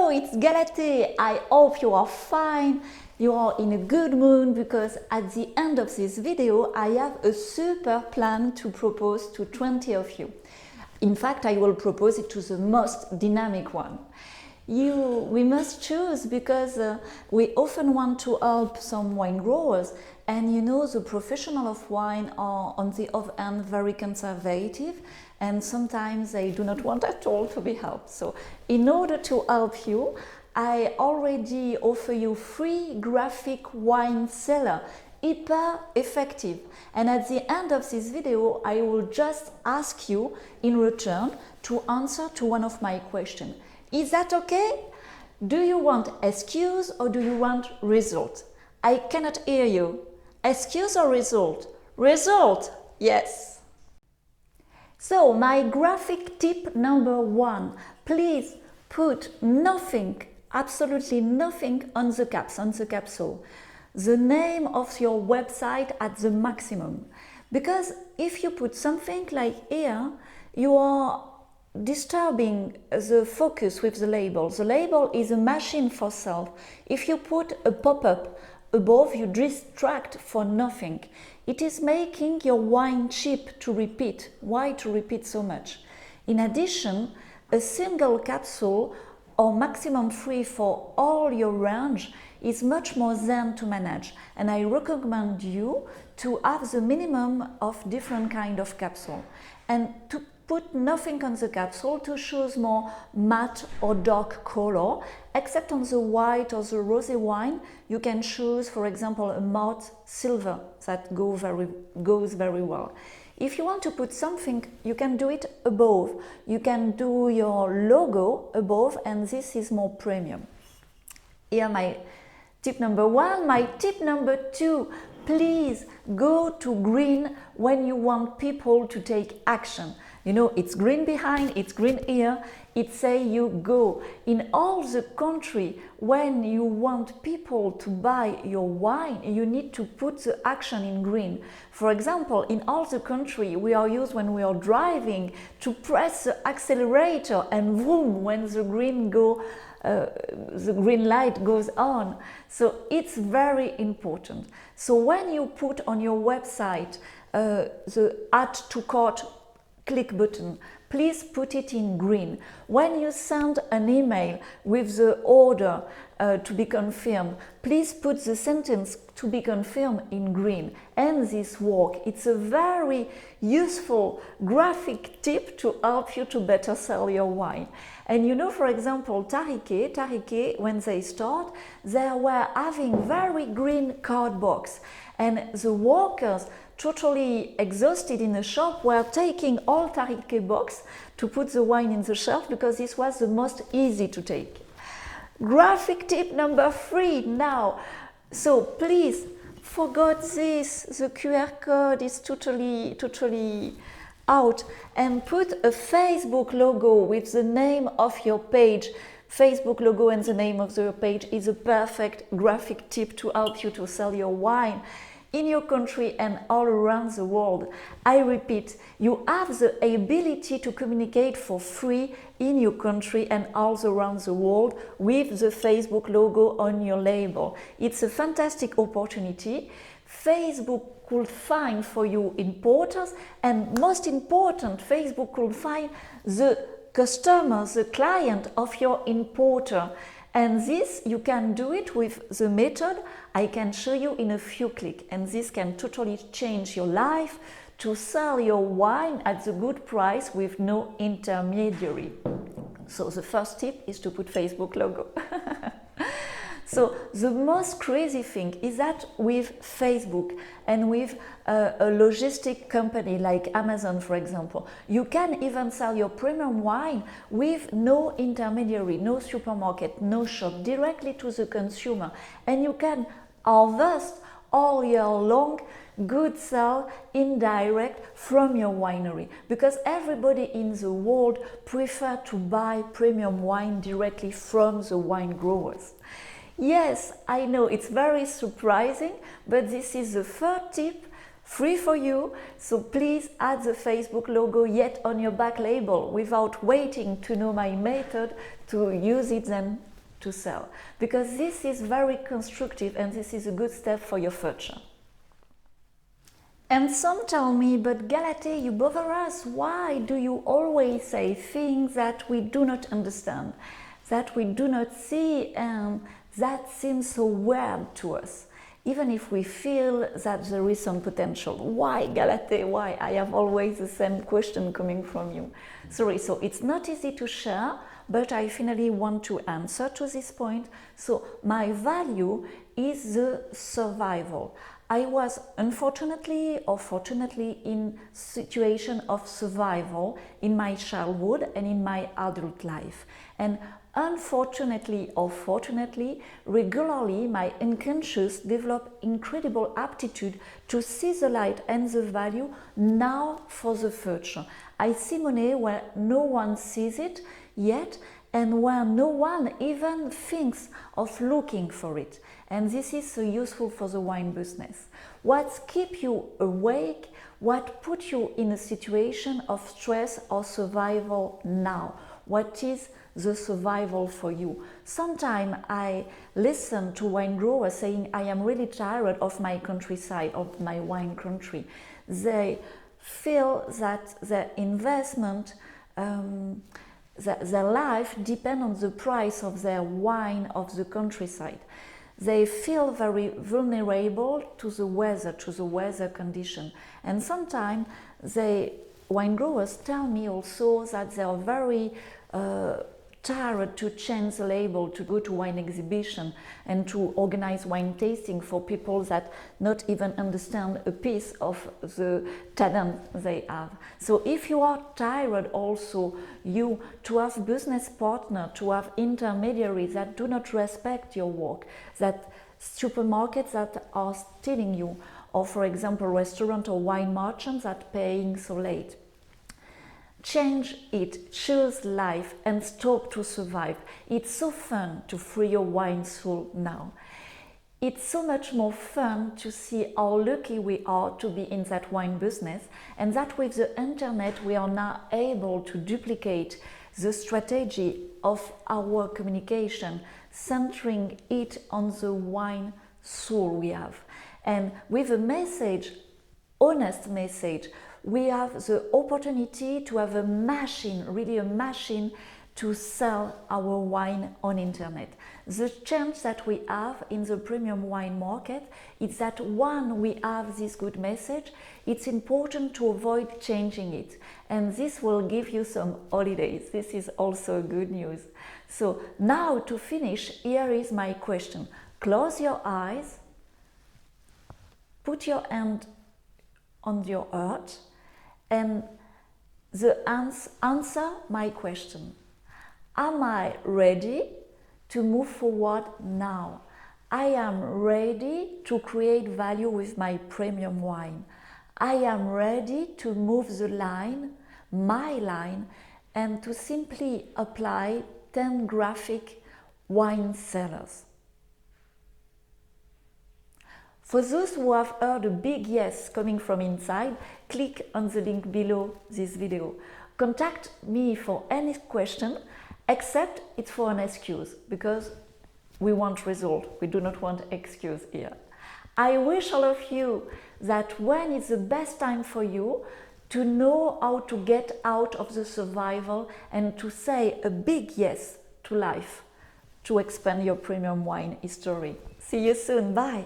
Hello, it's Galatée. I hope you are fine. You are in a good mood because at the end of this video, I have a super plan to propose to 20 of you. In fact, I will propose it to the most dynamic one. We must choose because we often want to help some wine growers, and you know the professional of wine are on the other hand very conservative, and sometimes they do not want at all to be helped. So in order to help you, I already offer you free graphic wine cellar, hyper effective. And at the end of this video, I will just ask you in return to answer to one of my questions. Is that okay? Do you want excuse or do you want result? I cannot hear you. Excuse or result? Result, yes. So my graphic tip number 1, please put nothing, absolutely nothing on the capsule. The name of your website at the maximum. Because if you put something like here, you are disturbing the focus with the label. The label is a machine for self. If you put a pop-up above, you distract for nothing. It is making your wine cheap to repeat. Why to repeat so much? In addition, a single capsule or maximum free for all your range is much more zen to manage, and I recommend you to have the minimum of different kind of capsule and to put nothing on the capsule, to choose more matte or dark color. Except on the white or the rosé wine, you can choose, for example, a matte silver that goes very well. If you want to put something, you can do it above. You can do your logo above, and this is more premium. Here my tip number 1. My tip number 2, please go to green when you want people to take action. You know, it's green behind, it's green here, it say you go. In all the country, when you want people to buy your wine, you need to put the action in green. For example, in all the country, we are used when we are driving to press the accelerator and boom, when the green light goes on. So it's very important. So when you put on your website the add to cart click button, please put it in green. When you send an email with the order to be confirmed, please put the sentence to be confirmed in green. And this work, it's a very useful graphic tip to help you to better sell your wine. And you know, for example, Tariquet, when they start, they were having very green card box, and the workers, totally exhausted in the shop, were taking all Tariquet box to put the wine in the shelf because this was the most easy to take. Graphic tip number 3 now. So please, forget this, the QR code is totally out, and put a Facebook logo with the name of your page. Facebook logo and the name of your page is a perfect graphic tip to help you to sell your wine in your country and all around the world. I repeat, you have the ability to communicate for free in your country and all around the world with the Facebook logo on your label. It's a fantastic opportunity. Facebook could find for you importers, and most important, Facebook could find the customer, the client of your importer. And this, you can do it with the method I can show you in a few clicks. And this can totally change your life to sell your wine at the good price with no intermediary. So the first tip is to put Facebook logo. So the most crazy thing is that with Facebook and with a logistic company like Amazon, for example, you can even sell your premium wine with no intermediary, no supermarket, no shop, directly to the consumer. And you can harvest all year long good sale indirect from your winery, because everybody in the world prefer to buy premium wine directly from the wine growers. Yes, I know it's very surprising, but this is the third tip, free for you. So please add the Facebook logo yet on your back label without waiting to know my method to use it then to sell, because this is very constructive and this is a good step for your future. And some tell me, but Galatée, you bother us. Why do you always say things that we do not understand, that we do not see, and that seems so weird to us, even if we feel that there is some potential? Why, Galatée? Why? I have always the same question coming from you. Sorry, so it's not easy to share, but I finally want to answer to this point. So my value is the survival. I was unfortunately or fortunately in situation of survival in my childhood and in my adult life. And unfortunately or fortunately, regularly my unconscious developed incredible aptitude to see the light and the value now for the future. I see money where no one sees it yet and where no one even thinks of looking for it. And this is so useful for the wine business. What keeps you awake? What puts you in a situation of stress or survival now? What is the survival for you? Sometimes I listen to wine growers saying, I am really tired of my countryside, of my wine country. They feel that their investment, their life depends on the price of their wine of the countryside. They feel very vulnerable to the weather condition. And sometimes wine growers tell me also that they are very tired to change the label, to go to wine exhibition and to organize wine tasting for people that not even understand a piece of the talent they have. So if you are tired also, you to have business partner, to have intermediaries that do not respect your work, that supermarkets that are stealing you, or for example restaurant or wine merchants that paying so late. Change it, choose life and stop to survive. It's so fun to free your wine soul now. It's so much more fun to see how lucky we are to be in that wine business, and that with the internet we are now able to duplicate the strategy of our communication, centering it on the wine soul we have. And with a message, honest message, we have the opportunity to have a machine, really a machine to sell our wine on internet. The chance that we have in the premium wine market is that when we have this good message, it's important to avoid changing it. And this will give you some holidays. This is also good news. So now to finish, here is my question. Close your eyes, put your hand on your heart, and answer my question. Am I ready to move forward now? I am ready to create value with my premium wine. I am ready to move the line, my line, and to simply apply 10 graphic wine sellers. For those who have heard a big yes coming from inside, click on the link below this video. Contact me for any question, except it's for an excuse, because we want result. We do not want excuse here. I wish all of you that when it's the best time for you to know how to get out of the survival and to say a big yes to life, to expand your premium wine history. See you soon. Bye.